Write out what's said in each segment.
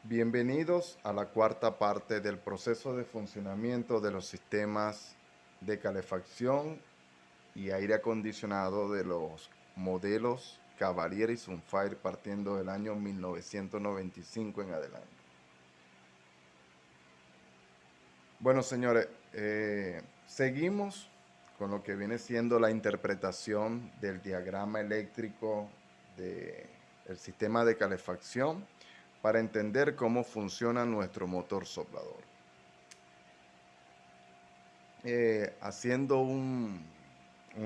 Bienvenidos a la cuarta parte del proceso de funcionamiento de los sistemas de calefacción y aire acondicionado de los modelos Cavalier y Sunfire partiendo del año 1995 en adelante. Bueno, señores, seguimos con lo que viene siendo la interpretación del diagrama eléctrico del sistema de calefacción para entender cómo funciona nuestro motor soplador. Haciendo un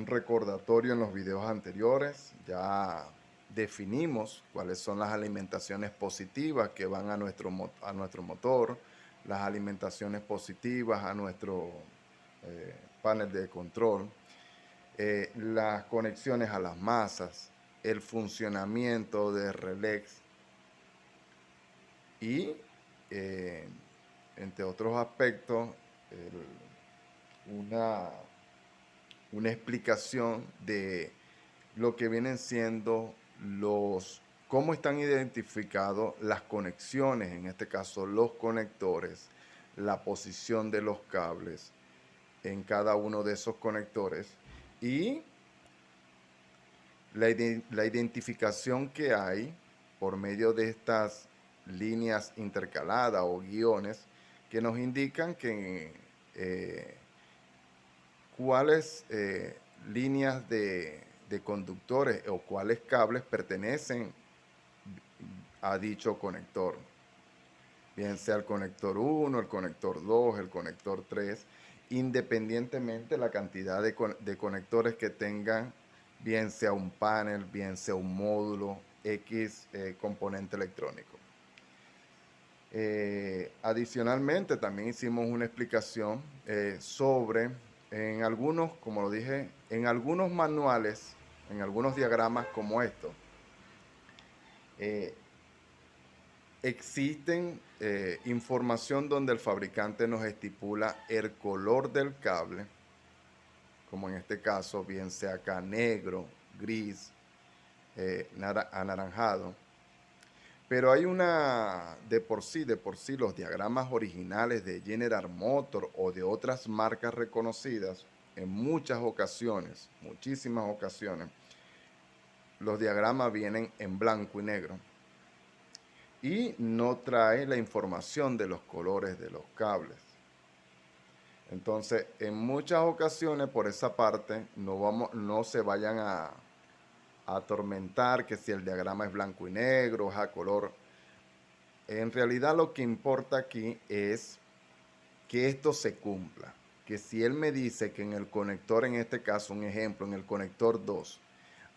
recordatorio en los videos anteriores, ya definimos cuáles son las alimentaciones positivas que van a nuestro motor, las alimentaciones positivas a nuestro panel de control, las conexiones a las masas, el funcionamiento de relés y, entre otros aspectos, una, una explicación de lo que vienen siendo cómo están identificados las conexiones, en este caso los conectores, la posición de los cables en cada uno de esos conectores y la identificación que hay por medio de estas líneas intercaladas o guiones que nos indican que cuáles líneas de conductores o cuáles cables pertenecen a dicho conector. Bien sea el conector 1, el conector 2, el conector 3, independientemente la cantidad de conectores que tengan, bien sea un panel, bien sea un módulo, X componente electrónico. Adicionalmente, también hicimos una explicación sobre, en algunos, como lo dije, en algunos manuales, en algunos diagramas como estos, existen información donde el fabricante nos estipula el color del cable, como en este caso, bien sea acá negro, gris, anaranjado. Pero hay de por sí, los diagramas originales de General Motors o de otras marcas reconocidas, en muchas ocasiones, muchísimas ocasiones, los diagramas vienen en blanco y negro y no trae la información de los colores de los cables. Entonces, en muchas ocasiones, por esa parte, no se vayan a atormentar que si el diagrama es blanco y negro, es a color. En realidad lo que importa aquí es que esto se cumpla. Que si él me dice que en el conector, en este caso, un ejemplo, en el conector 2,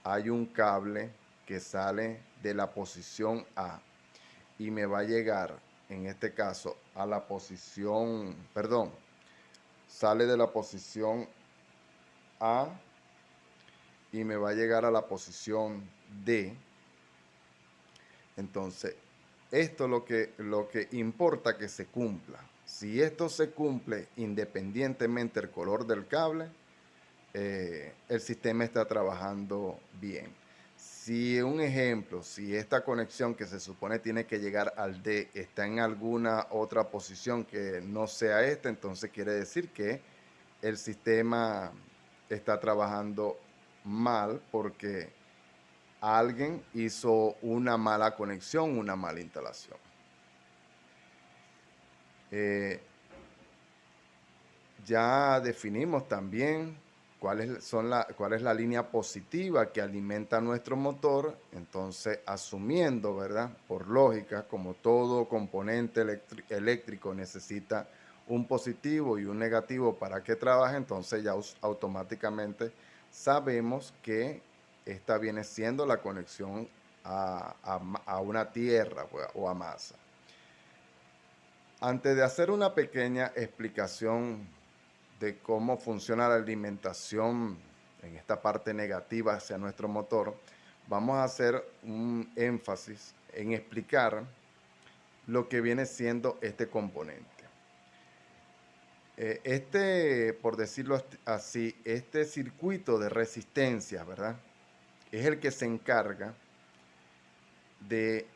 hay un cable que sale de la posición A y me va a llegar, en este caso, a la posición, perdón, sale de la posición A y me va a llegar a la posición D. Entonces, esto es lo que importa que se cumpla. Si esto se cumple independientemente del color del cable, el sistema está trabajando bien. Si un ejemplo, si esta conexión que se supone tiene que llegar al D está en alguna otra posición que no sea esta, entonces quiere decir que el sistema está trabajando mal porque alguien hizo una mala conexión, una mala instalación. Ya definimos también cuál es la línea positiva que alimenta nuestro motor. Entonces, asumiendo, ¿verdad? Por lógica, como todo componente eléctrico necesita un positivo y un negativo para que trabaje, entonces ya automáticamente sabemos que esta viene siendo la conexión a una tierra o a masa. Antes de hacer una pequeña explicación de cómo funciona la alimentación en esta parte negativa hacia nuestro motor, vamos a hacer un énfasis en explicar lo que viene siendo este componente. Por decirlo así, este circuito de resistencia, ¿verdad? Es el que se encarga de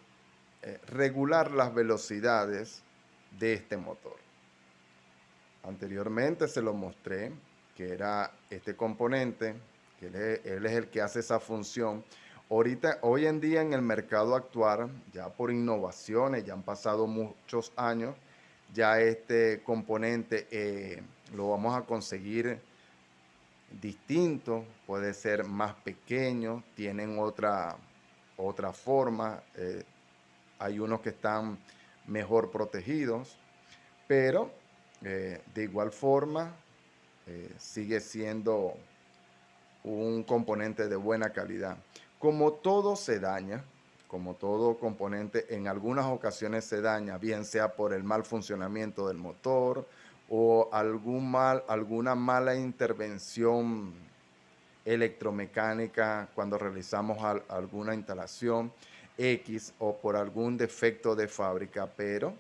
regular las velocidades de este motor. Anteriormente se lo mostré que era este componente, que él es el que hace esa función. Hoy en día en el mercado actual, ya por innovaciones, ya han pasado muchos años, ya este componente lo vamos a conseguir distinto, puede ser más pequeño, tienen otra forma, hay unos que están mejor protegidos, pero de igual forma sigue siendo un componente de buena calidad. Como todo se daña, como todo componente, en algunas ocasiones se daña, bien sea por el mal funcionamiento del motor o alguna mala intervención electromecánica cuando realizamos alguna instalación X o por algún defecto de fábrica, pero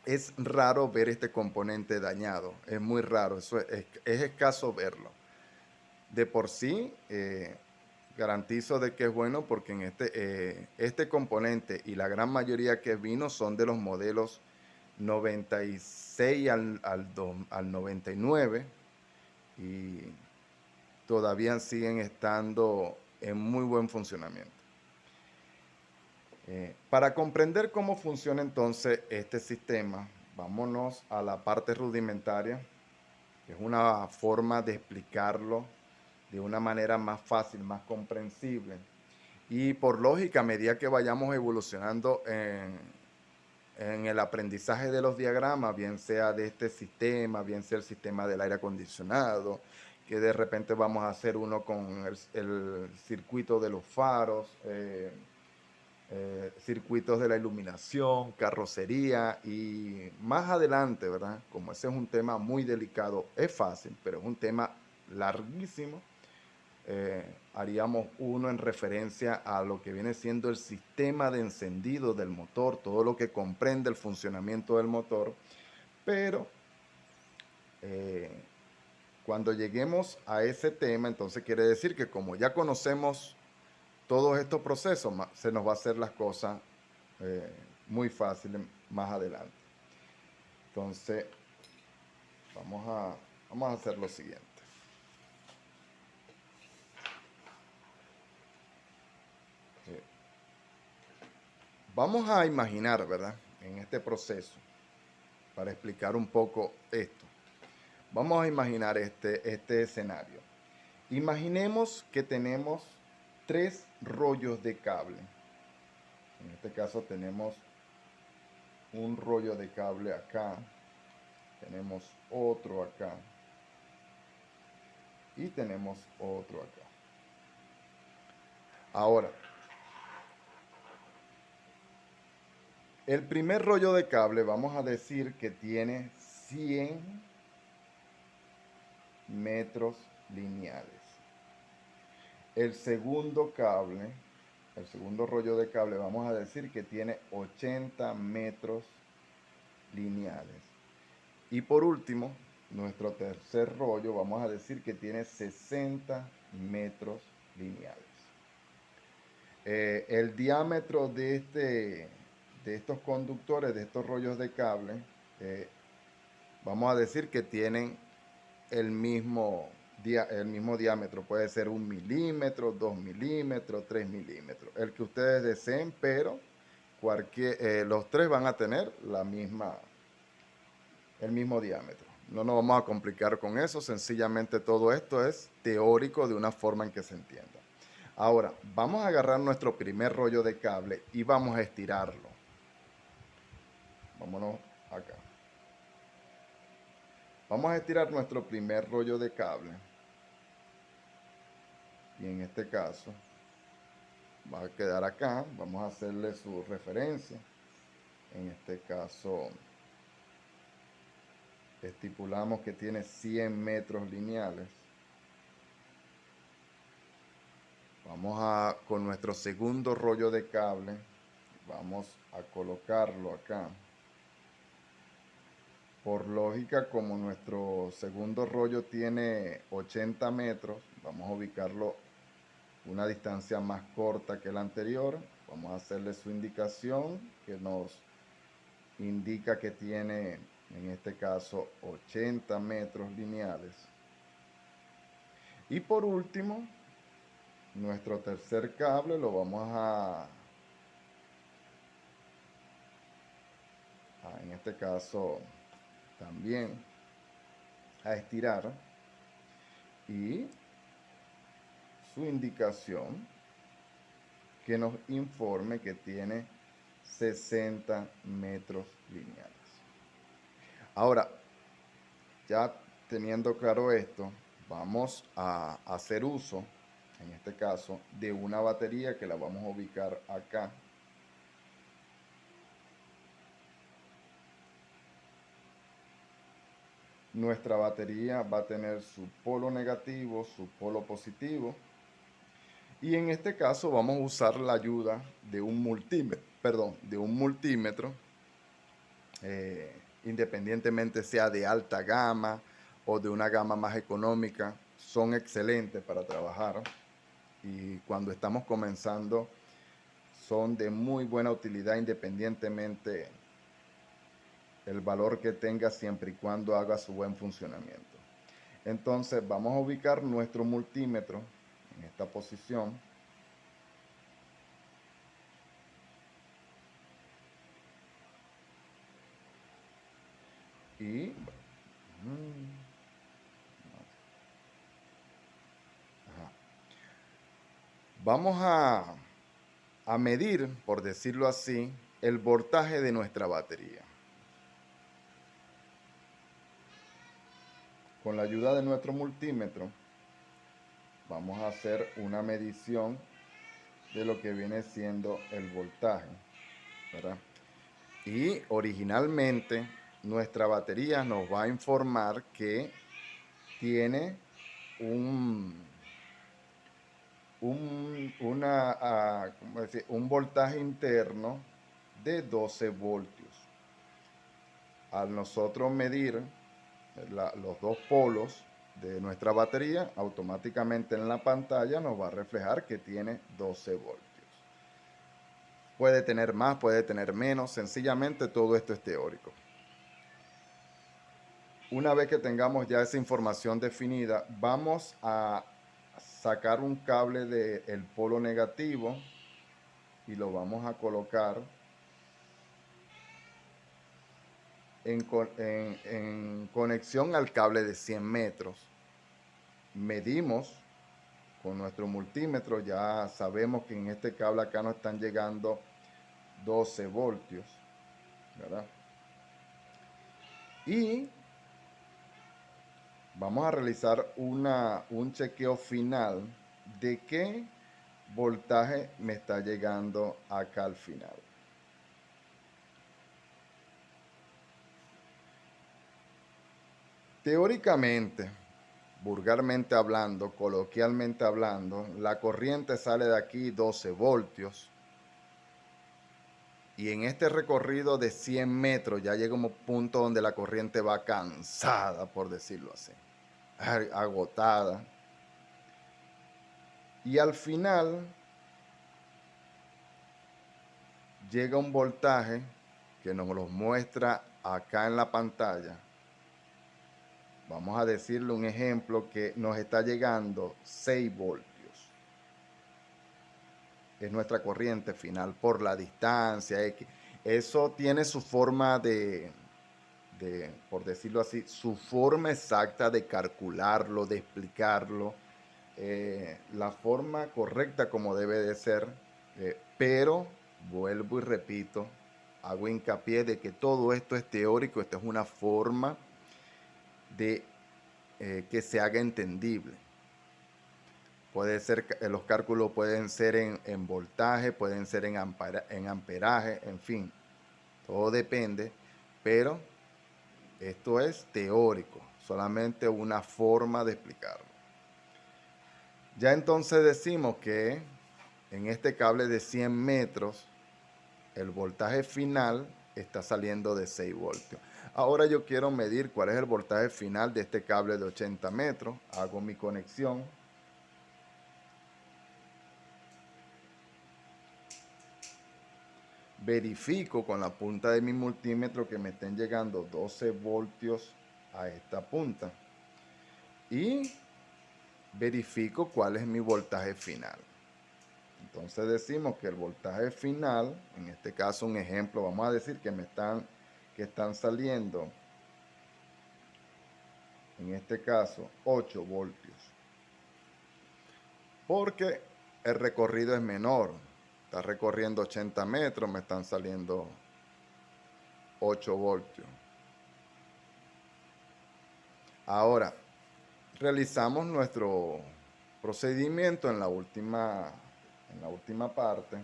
es raro ver este componente dañado, es muy raro, es escaso verlo. De por sí, garantizo de que es bueno porque en este componente y la gran mayoría que vino son de los modelos 96 al 99 y todavía siguen estando en muy buen funcionamiento. Para comprender cómo funciona entonces este sistema, vámonos a la parte rudimentaria, que es una forma de explicarlo de una manera más fácil, más comprensible. Y por lógica, a medida que vayamos evolucionando en el aprendizaje de los diagramas, bien sea de este sistema, bien sea el sistema del aire acondicionado, que de repente vamos a hacer uno con el circuito de los faros, circuitos de la iluminación, carrocería y más adelante, ¿verdad? Como ese es un tema muy delicado, es fácil, pero es un tema larguísimo. Haríamos uno en referencia a lo que viene siendo el sistema de encendido del motor, todo lo que comprende el funcionamiento del motor, pero cuando lleguemos a ese tema, entonces quiere decir que como ya conocemos todos estos procesos, se nos va a hacer las cosas eh, muy fáciles más adelante. Entonces, vamos a hacer lo siguiente. Vamos a imaginar, ¿verdad? En este proceso, para explicar un poco esto, vamos a imaginar este escenario. Imaginemos que tenemos 3 rollos de cable. En este caso tenemos un rollo de cable acá, tenemos otro acá y tenemos otro acá. Ahora, el primer rollo de cable vamos a decir que tiene 100 metros lineales. El segundo cable, el segundo rollo de cable, vamos a decir que tiene 80 metros lineales. Y por último, nuestro tercer rollo, vamos a decir que tiene 60 metros lineales. El diámetro de estos conductores, de estos rollos de cable, vamos a decir que tienen el mismo diámetro. Puede ser 1 milímetro, 2 milímetros, 3 milímetros. El que ustedes deseen, pero los tres van a tener el mismo diámetro. No nos vamos a complicar con eso, sencillamente todo esto es teórico de una forma en que se entienda. Ahora, vamos a agarrar nuestro primer rollo de cable y vamos a estirarlo. Vámonos acá. Vamos a estirar nuestro primer rollo de cable. Y en este caso, va a quedar acá. Vamos a hacerle su referencia. En este caso, estipulamos que tiene 100 metros lineales. Con nuestro segundo rollo de cable, vamos a colocarlo acá. Por lógica, como nuestro segundo rollo tiene 80 metros, vamos a ubicarlo una distancia más corta que el anterior Vamos a hacerle su indicación que nos indica que tiene, en este caso, 80 metros lineales. Y por último, nuestro tercer cable lo vamos en este caso, también a estirar, y su indicación que nos informe que tiene 60 metros lineales. Ahora, ya teniendo claro esto, vamos a hacer uso, en este caso, de una batería que la vamos a ubicar acá. Nuestra batería va a tener su polo negativo, su polo positivo. Y en este caso vamos a usar la ayuda de un multímetro, independientemente sea de alta gama o de una gama más económica, son excelentes para trabajar. Y cuando estamos comenzando, son de muy buena utilidad independientemente el valor que tenga, siempre y cuando haga su buen funcionamiento. Entonces vamos a ubicar nuestro multímetro en esta posición. Y vamos a medir, por decirlo así, el voltaje de nuestra batería. Con la ayuda de nuestro multímetro, vamos a hacer una medición de lo que viene siendo el voltaje, ¿verdad? Y originalmente nuestra batería nos va a informar que tiene un voltaje interno de 12 voltios. Al nosotros medir los dos polos de nuestra batería, automáticamente en la pantalla nos va a reflejar que tiene 12 voltios. Puede tener más, puede tener menos, sencillamente todo esto es teórico. Una vez que tengamos ya esa información definida, vamos a sacar un cable del polo negativo y lo vamos a colocar en conexión al cable de 100 metros. Medimos con nuestro multímetro, ya sabemos que en este cable acá nos están llegando 12 voltios, ¿verdad? Y vamos a realizar un chequeo final de qué voltaje me está llegando acá al final. Teóricamente, vulgarmente hablando, coloquialmente hablando, la corriente sale de aquí 12 voltios. Y en este recorrido de 100 metros ya llega un punto donde la corriente va cansada, por decirlo así, agotada. Y al final llega un voltaje que nos lo muestra acá en la pantalla. Vamos a decirle un ejemplo que nos está llegando 6 voltios. Es nuestra corriente final por la distancia. Eso tiene su forma por decirlo así, su forma exacta de calcularlo, de explicarlo, la forma correcta como debe de ser, pero vuelvo y repito, hago hincapié de que todo esto es teórico, esto es una forma de que se haga entendible. Puede ser, los cálculos pueden ser en voltaje, pueden ser en amperaje, en fin, todo depende, pero esto es teórico, solamente una forma de explicarlo. Ya entonces decimos que en este cable de 100 metros, el voltaje final está saliendo de 6 voltios. Ahora yo quiero medir cuál es el voltaje final de este cable de 80 metros. Hago mi conexión. verifico con la punta de mi multímetro que me estén llegando 12 voltios a esta punta y verifico cuál es mi voltaje final. Entonces decimos que el voltaje final, en este caso un ejemplo, vamos a decir que están saliendo, en este caso 8 voltios, porque el recorrido es menor. Está recorriendo 80 metros, me están saliendo 8 voltios. Ahora, realizamos nuestro procedimiento en la última parte.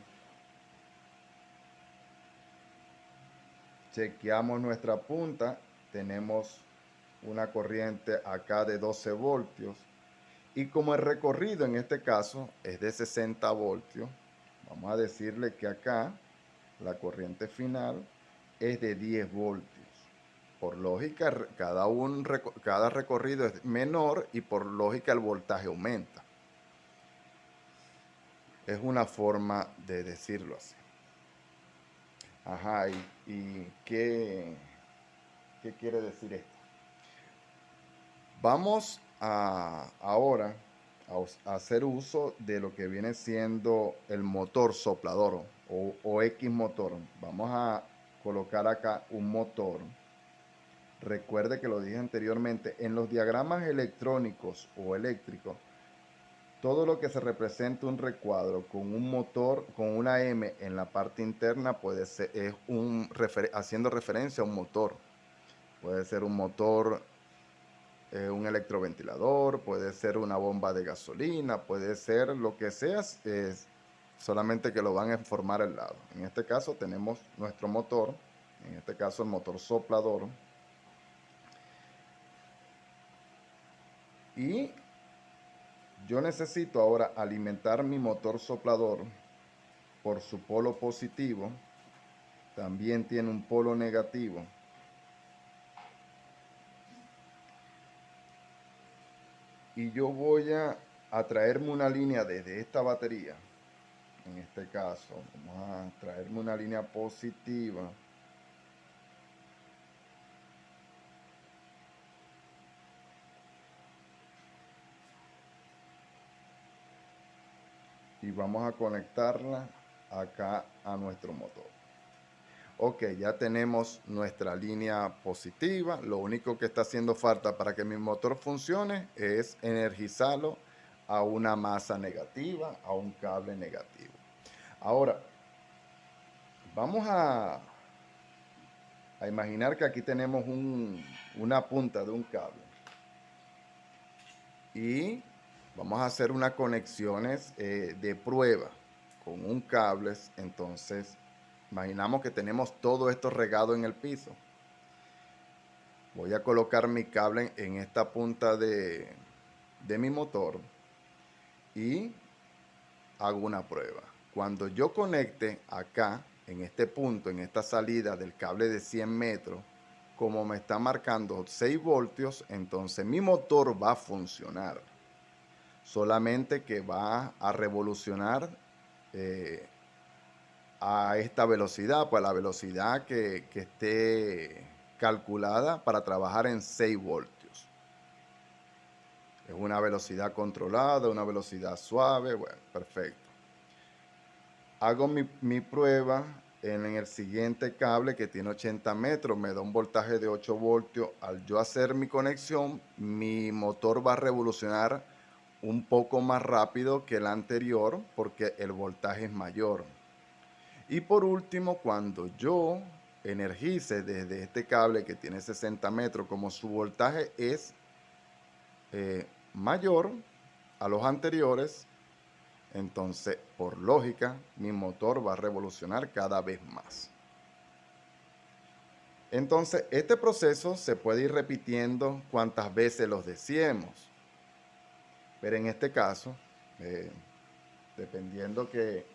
Chequeamos nuestra punta, tenemos una corriente acá de 12 voltios y como el recorrido en este caso es de 60 voltios, vamos a decirle que acá la corriente final es de 10 voltios. Por lógica, cada recorrido es menor y por lógica el voltaje aumenta. Es una forma de decirlo así. Ajá, ¿y qué quiere decir esto? Vamos ahora a hacer uso de lo que viene siendo el motor soplador o X motor. Vamos a colocar acá un motor. Recuerde que lo dije anteriormente, en los diagramas electrónicos o eléctricos, todo lo que se representa un recuadro con un motor, con una M en la parte interna, puede ser, haciendo referencia a un motor. Puede ser un motor, un electroventilador, puede ser una bomba de gasolina, puede ser lo que sea, solamente que lo van a formar al lado. En este caso tenemos nuestro motor, en este caso el motor soplador. Y yo necesito ahora alimentar mi motor soplador por su polo positivo. También tiene un polo negativo. Y yo voy a traerme una línea desde esta batería. En este caso, vamos a traerme una línea positiva. Y vamos a conectarla acá a nuestro motor. Ok, ya tenemos nuestra línea positiva. Lo único que está haciendo falta para que mi motor funcione es energizarlo a una masa negativa, a un cable negativo. Ahora, vamos a imaginar que aquí tenemos una punta de un cable. Y vamos a hacer unas conexiones de prueba con un cable. Entonces, imaginamos que tenemos todo esto regado en el piso. Voy a colocar mi cable en esta punta de mi motor y hago una prueba. Cuando yo conecte acá, en este punto, en esta salida del cable de 100 metros, como me está marcando 6 voltios, entonces mi motor va a funcionar. Solamente que va a revolucionar a esta velocidad, pues la velocidad que esté calculada para trabajar en 6 voltios. Es una velocidad controlada, una velocidad suave, bueno, perfecto. Hago mi prueba en el siguiente cable que tiene 80 metros, me da un voltaje de 8 voltios. Al yo hacer mi conexión, mi motor va a revolucionar un poco más rápido que el anterior porque el voltaje es mayor. Y por último, cuando yo energice desde este cable que tiene 60 metros, como su voltaje es mayor a los anteriores, entonces por lógica mi motor va a revolucionar cada vez más. Entonces este proceso se puede ir repitiendo cuantas veces los deseemos, pero en este caso, dependiendo que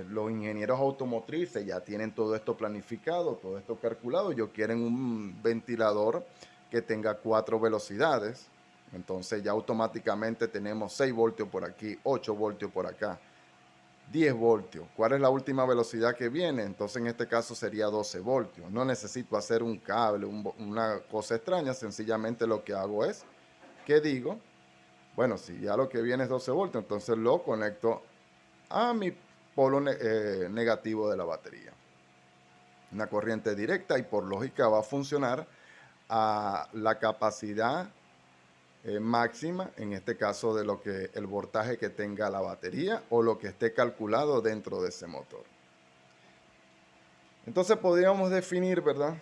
los ingenieros automotrices ya tienen todo esto planificado, todo esto calculado. Ellos quieren un ventilador que tenga 4 velocidades. Entonces ya automáticamente tenemos 6 voltios por aquí, 8 voltios por acá. 10 voltios. ¿Cuál es la última velocidad que viene? Entonces en este caso sería 12 voltios. No necesito hacer un cable, una cosa extraña. Sencillamente lo que hago es que digo, bueno, si ya lo que viene es 12 voltios, entonces lo conecto a mi polo negativo de la batería. Una corriente directa y por lógica va a funcionar a la capacidad máxima, en este caso de lo que el voltaje que tenga la batería o lo que esté calculado dentro de ese motor. Entonces podríamos definir, ¿verdad?,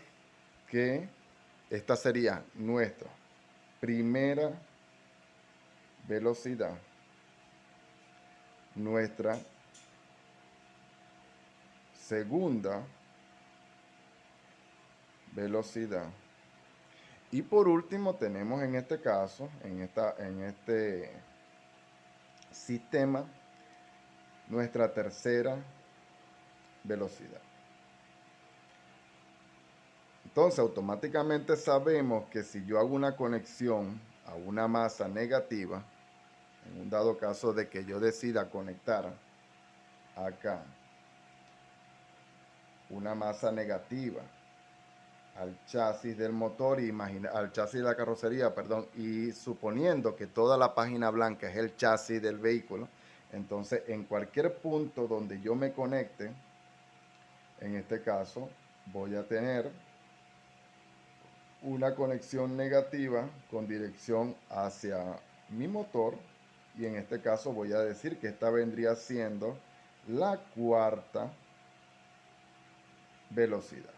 que esta sería nuestra primera velocidad, nuestra segunda velocidad y por último tenemos en este caso, en este sistema, nuestra tercera velocidad. Entonces automáticamente sabemos que si yo hago una conexión a una masa negativa, en un dado caso de que yo decida conectar acá una masa negativa al chasis del motor, al chasis de la carrocería, perdón, y suponiendo que toda la página blanca es el chasis del vehículo, entonces en cualquier punto donde yo me conecte, en este caso voy a tener una conexión negativa con dirección hacia mi motor y en este caso voy a decir que esta vendría siendo la cuarta velocidad.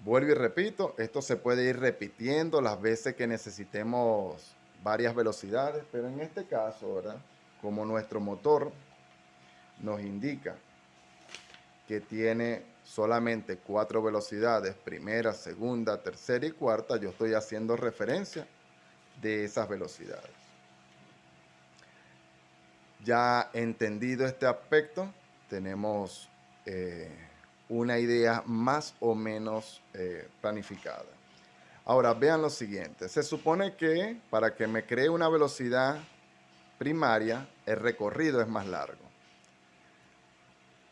Vuelvo y repito, esto se puede ir repitiendo las veces que necesitemos varias velocidades, pero en este caso, ¿verdad?, como nuestro motor nos indica que tiene solamente 4 velocidades, primera, segunda, tercera y cuarta, yo estoy haciendo referencia de esas velocidades. Ya entendido este aspecto, tenemos una idea más o menos planificada. Ahora vean lo siguiente, se supone que para que me cree una velocidad primaria, el recorrido es más largo.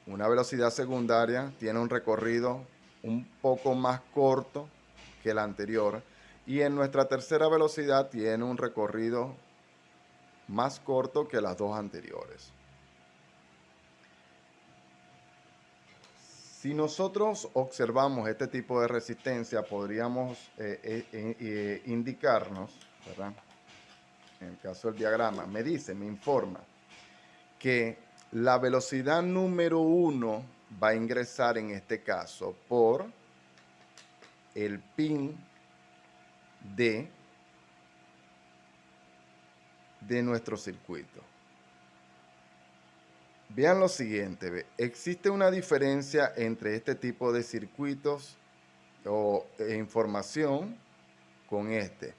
Una velocidad secundaria tiene un recorrido un poco más corto que la anterior y en nuestra tercera velocidad tiene un recorrido más corto que las dos anteriores. Si nosotros observamos este tipo de resistencia, podríamos indicarnos, ¿verdad?, en el caso del diagrama, me informa que la velocidad número 1 va a ingresar en este caso por el pin de nuestro circuito. Vean lo siguiente, existe una diferencia entre este tipo de circuitos o información con este.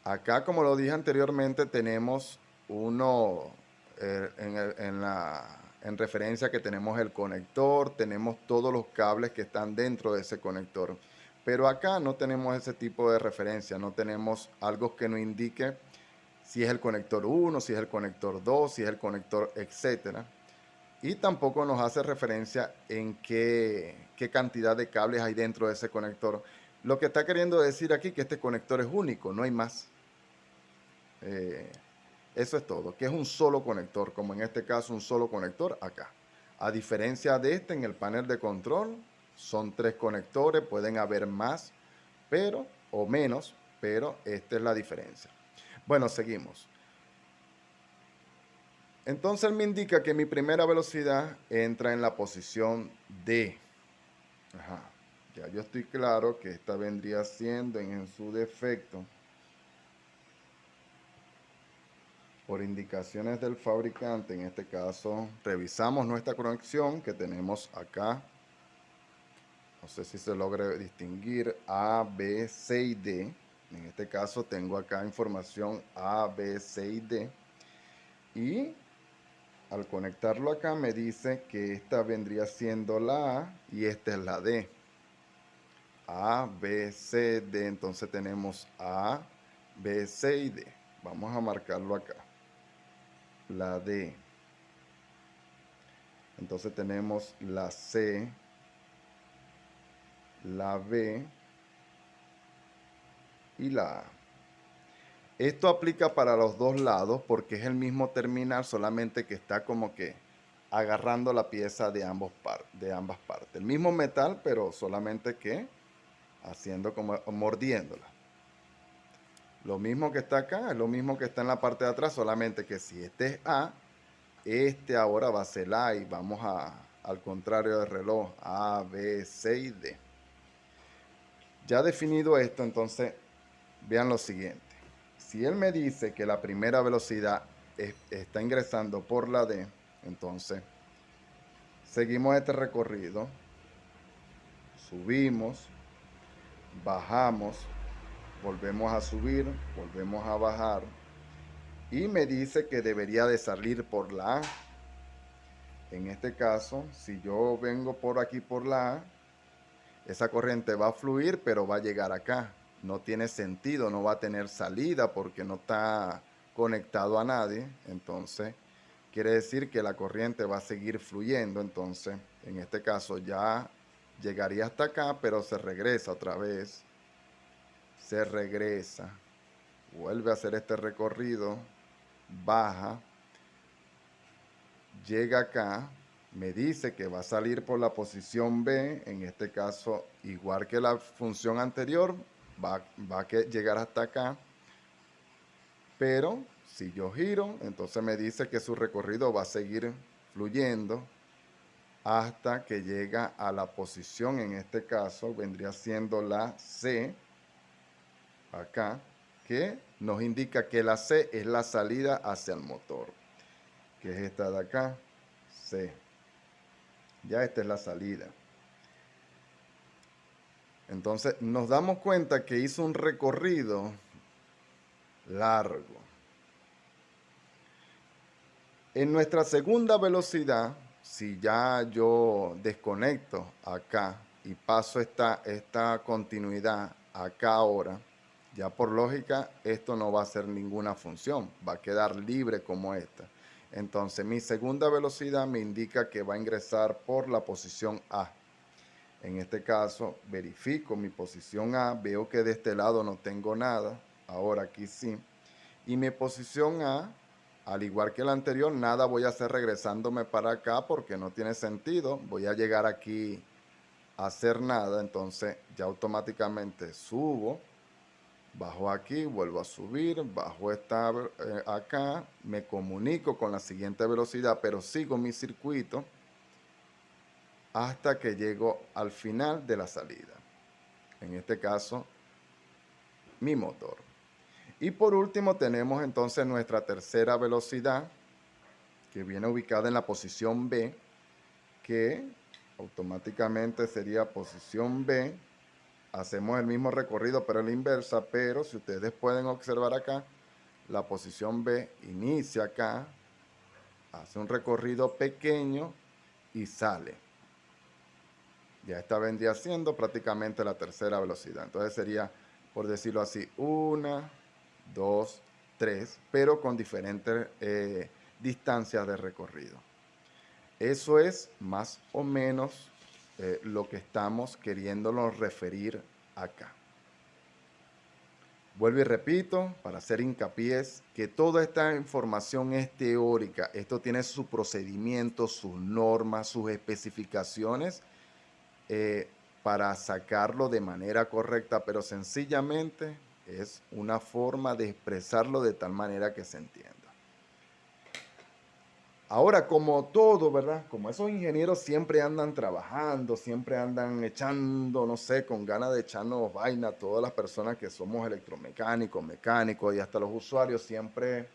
Acá, como lo dije anteriormente, tenemos uno en referencia que tenemos el conector, tenemos todos los cables que están dentro de ese conector. Pero acá no tenemos ese tipo de referencia, no tenemos algo que nos indique si es el conector 1, si es el conector 2, si es el conector, etcétera. Y tampoco nos hace referencia en qué cantidad de cables hay dentro de ese conector. Lo que está queriendo decir aquí que este conector es único, no hay más. Eso es todo, que es un solo conector, como en este caso un solo conector acá. A diferencia de este, en el panel de control, son 3 conectores, pueden haber más, pero, o menos, pero esta es la diferencia. Bueno, seguimos. Entonces él me indica que mi primera velocidad entra en la posición D. Ajá. Ya yo estoy claro que esta vendría siendo en su defecto, por indicaciones del fabricante, en este caso, revisamos nuestra conexión que tenemos acá. No sé si se logra distinguir A, B, C y D. En este caso tengo acá información A, B, C y D. Y al conectarlo acá me dice que esta vendría siendo la A y esta es la D. A, B, C, D. Entonces tenemos A, B, C y D. Vamos a marcarlo acá. La D. Entonces tenemos la C, la B y la A. Esto aplica para los dos lados porque es el mismo terminal, solamente que está como que agarrando la pieza de ambas partes. El mismo metal, pero solamente que haciendo como mordiéndola. Lo mismo que está acá es lo mismo que está en la parte de atrás, solamente que si este es A, este ahora va a ser A y vamos al contrario del reloj, A, B, C y D. Ya definido esto, entonces vean lo siguiente. Si él me dice que la primera velocidad está ingresando por la D, entonces seguimos este recorrido, subimos, bajamos, volvemos a subir, volvemos a bajar y me dice que debería de salir por la A. En este caso, si yo vengo por aquí por la A, esa corriente va a fluir, pero va a llegar acá. No tiene sentido, no va a tener salida porque no está conectado a nadie. Entonces, quiere decir que la corriente va a seguir fluyendo. Entonces, en este caso ya llegaría hasta acá, pero se regresa otra vez. Se regresa. Vuelve a hacer este recorrido. Baja. Llega acá. Me dice que va a salir por la posición B, en este caso, igual que la función anterior, va a llegar hasta acá, pero si yo giro, entonces me dice que su recorrido va a seguir fluyendo hasta que llega a la posición, en este caso, vendría siendo la C, acá, que nos indica que la C es la salida hacia el motor, que es esta de acá, C. Ya esta es la salida. Entonces nos damos cuenta que hizo un recorrido largo. En nuestra segunda velocidad, si ya yo desconecto acá y paso esta continuidad acá ahora, ya por lógica esto no va a hacer ninguna función, va a quedar libre como esta. Entonces mi segunda velocidad me indica que va a ingresar por la posición A. En este caso, verifico mi posición A, veo que de este lado no tengo nada, ahora aquí sí. Y mi posición A, al igual que la anterior, nada voy a hacer regresándome para acá porque no tiene sentido. Voy a llegar aquí a hacer nada, entonces ya automáticamente subo, bajo aquí, vuelvo a subir, bajo acá, me comunico con la siguiente velocidad, pero sigo mi circuito hasta que llego al final de la salida. En este caso, mi motor. Y por último tenemos entonces nuestra tercera velocidad, que viene ubicada en la posición B, que automáticamente sería posición B. Hacemos el mismo recorrido pero a la inversa, pero si ustedes pueden observar acá, la posición B inicia acá, hace un recorrido pequeño y sale. Ya esta vendría siendo prácticamente la tercera velocidad. Entonces sería, por decirlo así, 1, 2, 3, pero con diferentes distancias de recorrido. Eso es más o menos lo que estamos queriéndonos referir acá. Vuelvo y repito, para hacer hincapié, que toda esta información es teórica. Esto tiene su procedimiento, sus normas, sus especificaciones para sacarlo de manera correcta, pero sencillamente es una forma de expresarlo de tal manera que se entienda. Ahora, como todo, ¿verdad? Como esos ingenieros siempre andan trabajando, siempre andan echando, no sé, con ganas de echarnos vaina, todas las personas que somos electromecánicos, mecánicos y hasta los usuarios siempre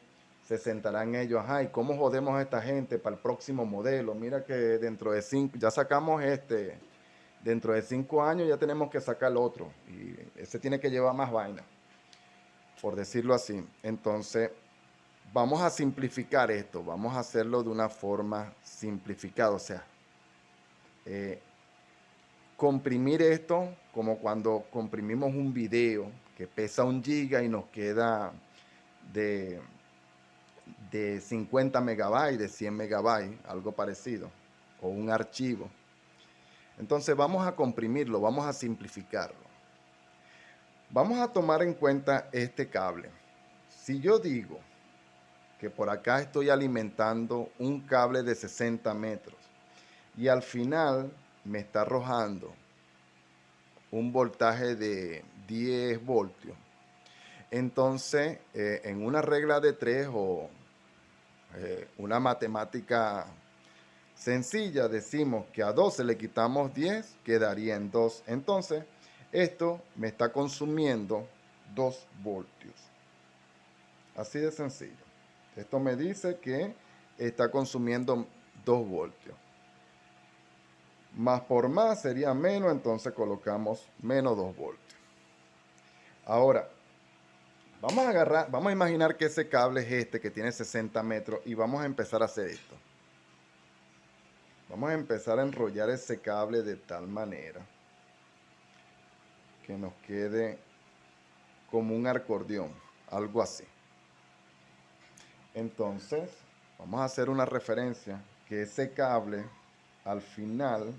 se sentarán ellos, ajá, ¿y cómo jodemos a esta gente para el próximo modelo? Mira que dentro de 5, ya sacamos dentro de 5 años ya tenemos que sacar el otro y ese tiene que llevar más vaina, por decirlo así. Entonces, vamos a simplificar esto, vamos a hacerlo de una forma simplificada, o sea, comprimir esto como cuando comprimimos un video que pesa 1 GB y nos queda de, de 50 megabytes, de 100 megabytes, algo parecido, o un archivo. Entonces vamos a comprimirlo, vamos a simplificarlo. Vamos a tomar en cuenta este cable. Si yo digo que por acá estoy alimentando un cable de 60 metros y al final me está arrojando un voltaje de 10 voltios, entonces en una regla de 3 o una matemática sencilla decimos que a 12 le quitamos 10, quedaría en 2. Entonces esto me está consumiendo 2 voltios. Así de sencillo. Esto me dice que está consumiendo 2 voltios. Más por más sería menos, entonces colocamos menos 2 voltios. Ahora, vamos a imaginar que ese cable es este que tiene 60 metros y vamos a empezar a hacer esto. Vamos a empezar a enrollar ese cable de tal manera que nos quede como un acordeón, algo así. Entonces, vamos a hacer una referencia que ese cable al final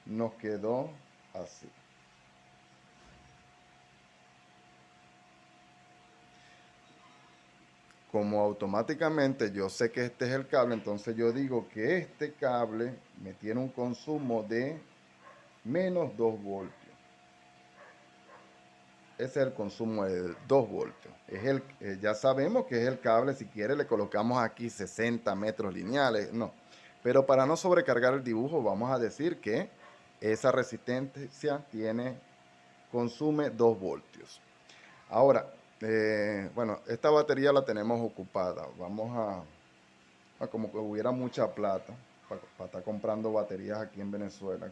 nos quedó así. Como automáticamente yo sé que este es el cable, entonces yo digo que este cable me tiene un consumo de menos 2 voltios. Ese es el consumo de 2 voltios. Ya sabemos que es el cable, si quiere le colocamos aquí 60 metros lineales, no. Pero para no sobrecargar el dibujo vamos a decir que esa resistencia consume 2 voltios. Ahora, bueno, esta batería la tenemos ocupada. Vamos a como que hubiera mucha plata para estar comprando baterías aquí en Venezuela.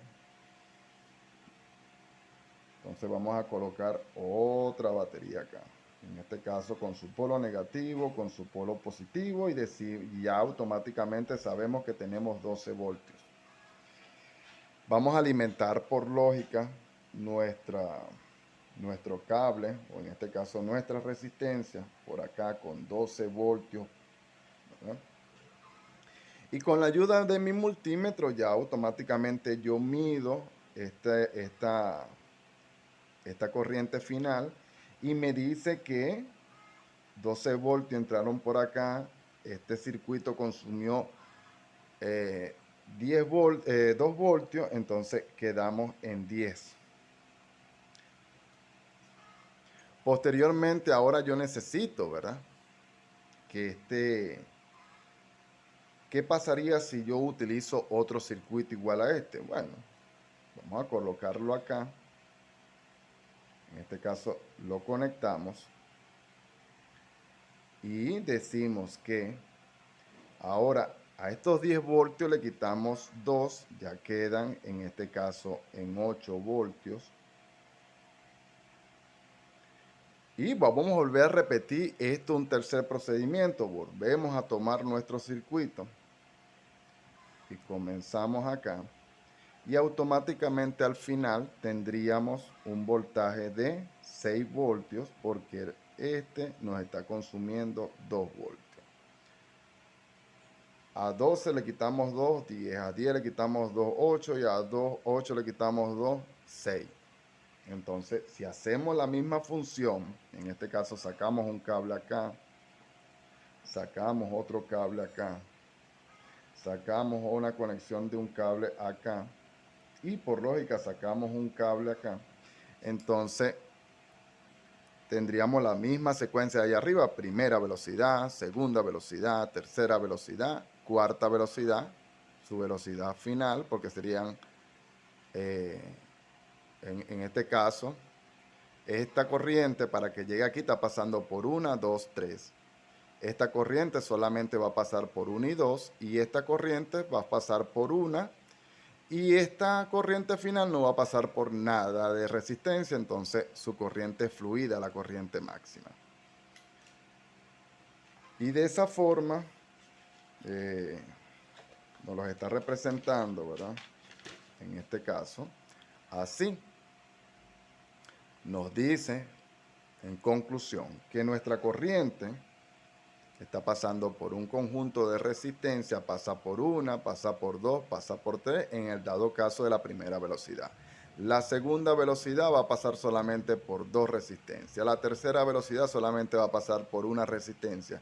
Entonces vamos a colocar otra batería acá. En este caso con su polo negativo, con su polo positivo y ya automáticamente sabemos que tenemos 12 voltios. Vamos a alimentar por lógica nuestro cable, o en este caso nuestra resistencia, por acá con 12 voltios, ¿verdad? Y con la ayuda de mi multímetro ya automáticamente yo mido esta corriente final y me dice que 12 voltios entraron por acá. Este circuito consumió 2 voltios, entonces quedamos en 10. Posteriormente, ahora yo necesito, ¿verdad? ¿Qué pasaría si yo utilizo otro circuito igual a este? Bueno, vamos a colocarlo acá. En este caso lo conectamos y decimos que ahora a estos 10 voltios le quitamos 2, ya quedan en este caso en 8 voltios. Y vamos a volver a repetir esto, un tercer procedimiento. Volvemos a tomar nuestro circuito y comenzamos acá. Y automáticamente al final tendríamos un voltaje de 6 voltios porque este nos está consumiendo 2 voltios. A 12 le quitamos 2, 10. A 10 le quitamos 2, 8. Y a 2, 8 le quitamos 2, 6. Entonces, si hacemos la misma función, en este caso sacamos un cable acá, sacamos otro cable acá, sacamos una conexión de un cable acá y por lógica sacamos un cable acá, entonces tendríamos la misma secuencia ahí arriba: primera velocidad, segunda velocidad, tercera velocidad, cuarta velocidad, su velocidad final, porque serían, en este caso, esta corriente para que llegue aquí está pasando por 1, 2, 3. Esta corriente solamente va a pasar por 1 y 2, y esta corriente va a pasar por 1, y esta corriente final no va a pasar por nada de resistencia, entonces su corriente es fluida, la corriente máxima. Y de esa forma nos los está representando, ¿verdad? En este caso, Así, nos dice en conclusión que nuestra corriente está pasando por un conjunto de resistencia, pasa por una, pasa por dos, pasa por tres, en el dado caso de la primera velocidad. La segunda velocidad va a pasar solamente por dos resistencias. La tercera velocidad solamente va a pasar por una resistencia.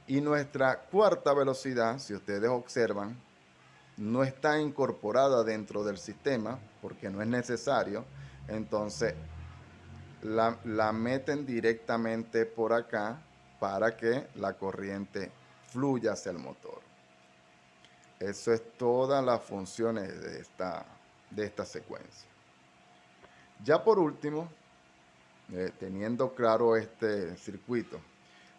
Y nuestra cuarta velocidad, si ustedes observan, no está incorporada dentro del sistema porque no es necesario. Entonces la meten directamente por acá para que la corriente fluya hacia el motor. Eso es todas las funciones de esta secuencia. Ya por último, teniendo claro este circuito,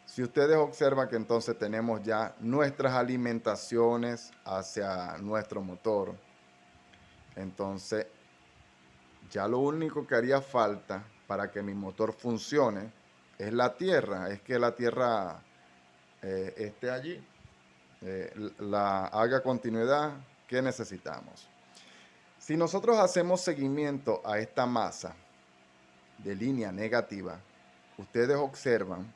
si ustedes observan que entonces tenemos ya nuestras alimentaciones hacia nuestro motor, entonces ya lo único que haría falta para que mi motor funcione es la tierra, es que la tierra esté allí, la haga continuidad que necesitamos. Si nosotros hacemos seguimiento a esta masa de línea negativa, ustedes observan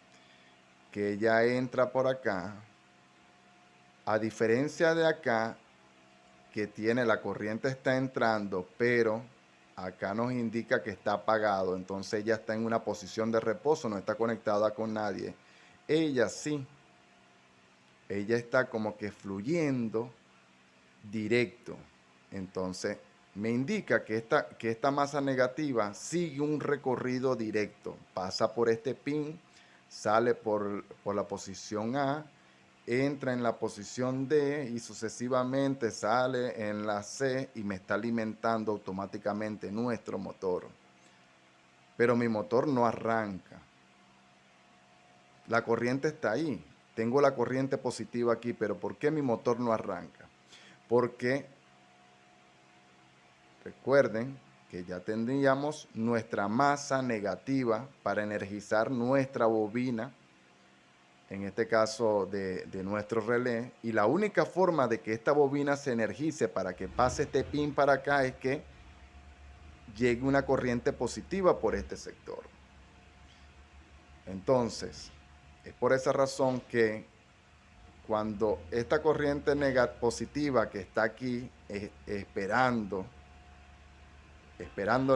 que ella entra por acá, a diferencia de acá, que tiene la corriente está entrando, pero acá nos indica que está apagado, entonces ella está en una posición de reposo, no está conectada con nadie. Ella sí, ella está como que fluyendo directo. Entonces me indica que esta masa negativa sigue un recorrido directo, pasa por este pin, sale por la posición A, entra en la posición D y sucesivamente sale en la C y me está alimentando automáticamente nuestro motor. Pero mi motor no arranca. La corriente está ahí. Tengo la corriente positiva aquí, pero ¿por qué mi motor no arranca? Porque recuerden que ya tendríamos nuestra masa negativa para energizar nuestra bobina, en este caso de nuestro relé, y la única forma de que esta bobina se energice para que pase este pin para acá es que llegue una corriente positiva por este sector. Entonces, es por esa razón que cuando esta corriente positiva que está aquí esperando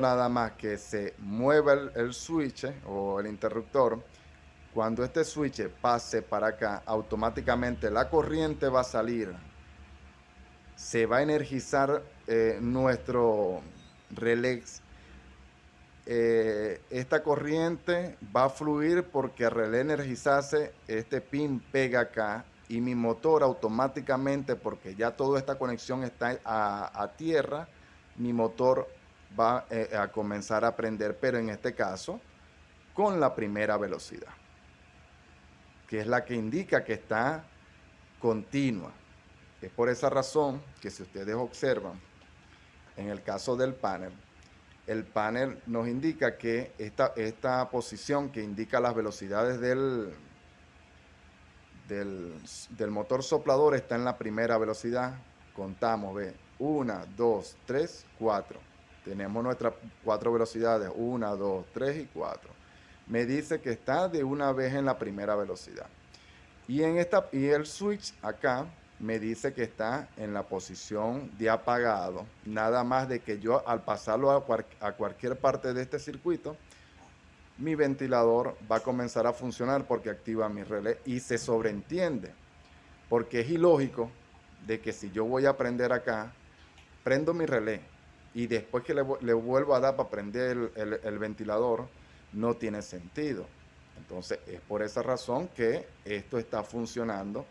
nada más que se mueva el switch o el interruptor, cuando este switch pase para acá, automáticamente la corriente va a salir. Se va a energizar nuestro relé. Esta corriente va a fluir porque al relé energizarse, este pin pega acá y mi motor automáticamente, porque ya toda esta conexión está a tierra, mi motor va a comenzar a prender, pero en este caso con la primera velocidad, que es la que indica que está continua. Es por esa razón que si ustedes observan, en el caso del panel, el panel nos indica que esta posición que indica las velocidades del motor soplador está en la primera velocidad. Contamos, ve, 1, 2, 3, 4. Tenemos nuestras 4 velocidades, 1, 2, 3 y 4. Me dice que está de una vez en la primera velocidad. Y el switch acá me dice que está en la posición de apagado. Nada más de que yo al pasarlo a cualquier parte de este circuito, mi ventilador va a comenzar a funcionar porque activa mi relé y se sobreentiende. Porque es ilógico de que si yo voy a prender acá, prendo mi relé y después que le vuelvo a dar para prender el ventilador, no tiene sentido. Entonces es por esa razón que esto está funcionando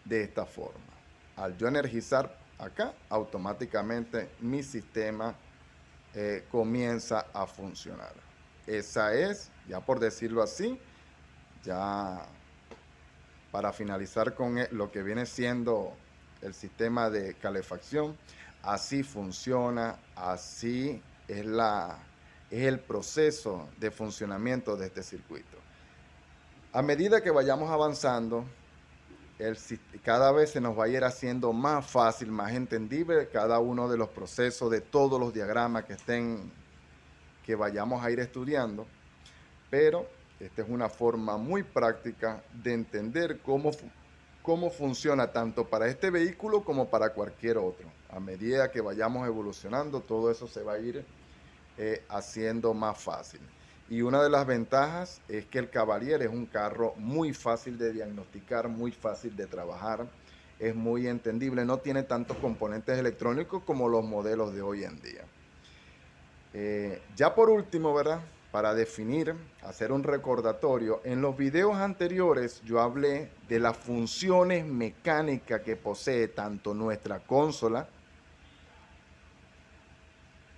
de esta forma. Al yo energizar acá, automáticamente mi sistema comienza a funcionar. Esa es, ya por decirlo así, ya para finalizar con lo que viene siendo el sistema de calefacción. Así funciona, así es el proceso de funcionamiento de este circuito. A medida que vayamos avanzando, cada vez se nos va a ir haciendo más fácil, más entendible cada uno de los procesos, de todos los diagramas que vayamos a ir estudiando. Pero esta es una forma muy práctica de entender cómo funciona tanto para este vehículo como para cualquier otro. A medida que vayamos evolucionando, todo eso se va a ir haciendo más fácil. Y una de las ventajas es que el Cavalier es un carro muy fácil de diagnosticar, muy fácil de trabajar, es muy entendible, no tiene tantos componentes electrónicos como los modelos de hoy en día. Ya por último, ¿verdad? Para definir, hacer un recordatorio, en los videos anteriores yo hablé de las funciones mecánicas que posee tanto nuestra consola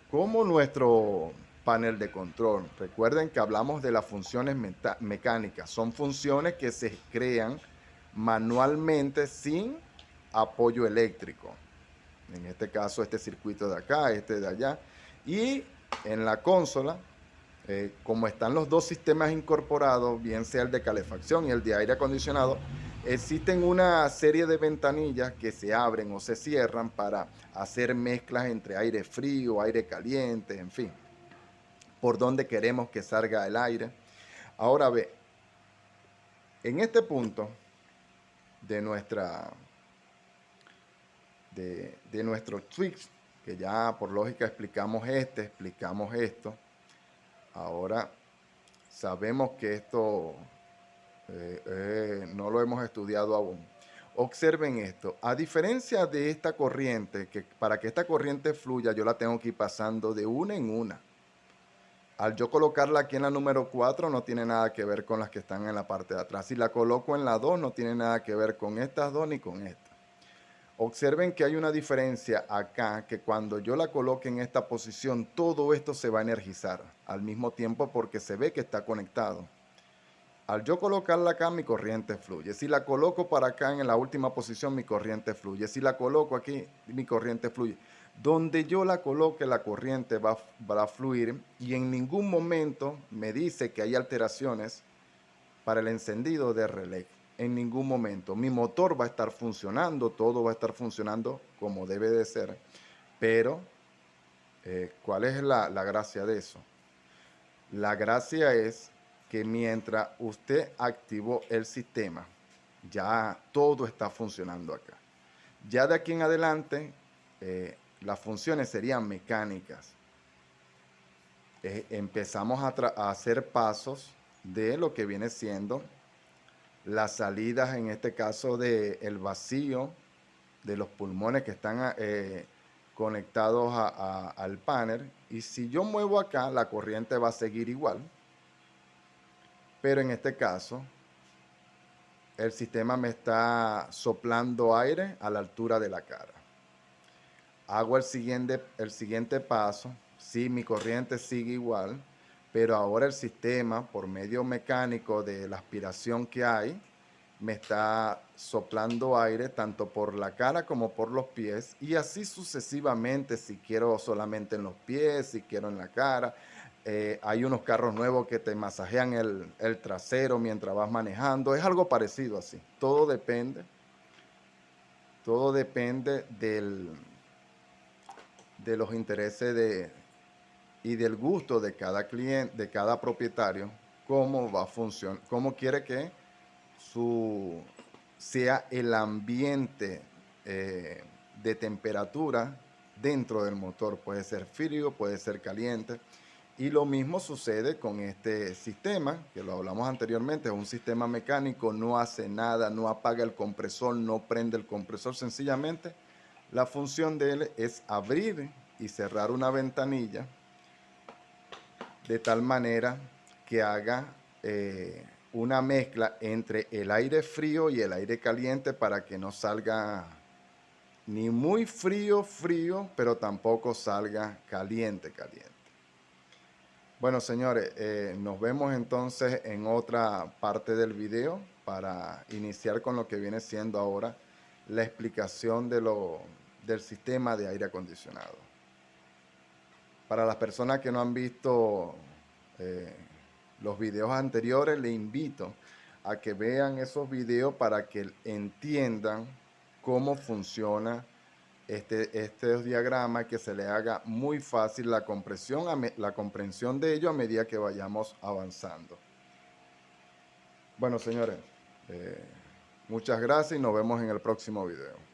como nuestro panel de control. Recuerden que hablamos de las funciones mecánicas. Son funciones que se crean manualmente sin apoyo eléctrico. En este caso, este circuito de acá, este de allá. Y en la consola, como están los dos sistemas incorporados, bien sea el de calefacción y el de aire acondicionado, existen una serie de ventanillas que se abren o se cierran para hacer mezclas entre aire frío, aire caliente, en fin, por donde queremos que salga el aire. Ahora ve, en este punto de nuestro switch, que ya por lógica explicamos esto, ahora sabemos que esto no lo hemos estudiado aún. Observen esto, a diferencia de esta corriente, que para que esta corriente fluya yo la tengo que ir pasando de una en una. Al yo colocarla aquí en la número 4 no tiene nada que ver con las que están en la parte de atrás. Si la coloco en la 2 no tiene nada que ver con estas dos ni con esta. Observen que hay una diferencia acá, que cuando yo la coloque en esta posición, todo esto se va a energizar al mismo tiempo porque se ve que está conectado. Al yo colocarla acá, mi corriente fluye. Si la coloco para acá en la última posición, mi corriente fluye. Si la coloco aquí, mi corriente fluye. Donde yo la coloque, la corriente va a fluir y en ningún momento me dice que hay alteraciones para el encendido de relé. En ningún momento. Mi motor va a estar funcionando, todo va a estar funcionando como debe de ser. Pero, ¿cuál es la gracia de eso? La gracia es que mientras usted activó el sistema, ya todo está funcionando acá. Ya de aquí en adelante, las funciones serían mecánicas. Empezamos a hacer pasos de lo que viene siendo las salidas, en este caso del vacío de los pulmones que están conectados al panel. Y si yo muevo acá, la corriente va a seguir igual. Pero en este caso, el sistema me está soplando aire a la altura de la cara. Hago el siguiente paso. Sí, mi corriente sigue igual, pero ahora el sistema, por medio mecánico de la aspiración que hay, me está soplando aire tanto por la cara como por los pies y así sucesivamente, si quiero solamente en los pies, si quiero en la cara. Hay unos carros nuevos que te masajean el trasero mientras vas manejando. Es algo parecido así. Todo depende de los intereses y del gusto de cada cliente, de cada propietario, cómo va a funcionar, cómo quiere que sea el ambiente de temperatura dentro del motor. Puede ser frío, puede ser caliente. Y lo mismo sucede con este sistema, que lo hablamos anteriormente, es un sistema mecánico, no hace nada, no apaga el compresor, no prende el compresor, sencillamente la función de él es abrir y cerrar una ventanilla de tal manera que haga una mezcla entre el aire frío y el aire caliente para que no salga ni muy frío, pero tampoco salga caliente. Bueno, señores, nos vemos entonces en otra parte del video para iniciar con lo que viene siendo ahora la explicación del sistema de aire acondicionado. Para las personas que no han visto los videos anteriores, les invito a que vean esos videos para que entiendan cómo funciona este diagrama, que se le haga muy fácil la comprensión de ello a medida que vayamos avanzando. Bueno, señores, muchas gracias y nos vemos en el próximo video.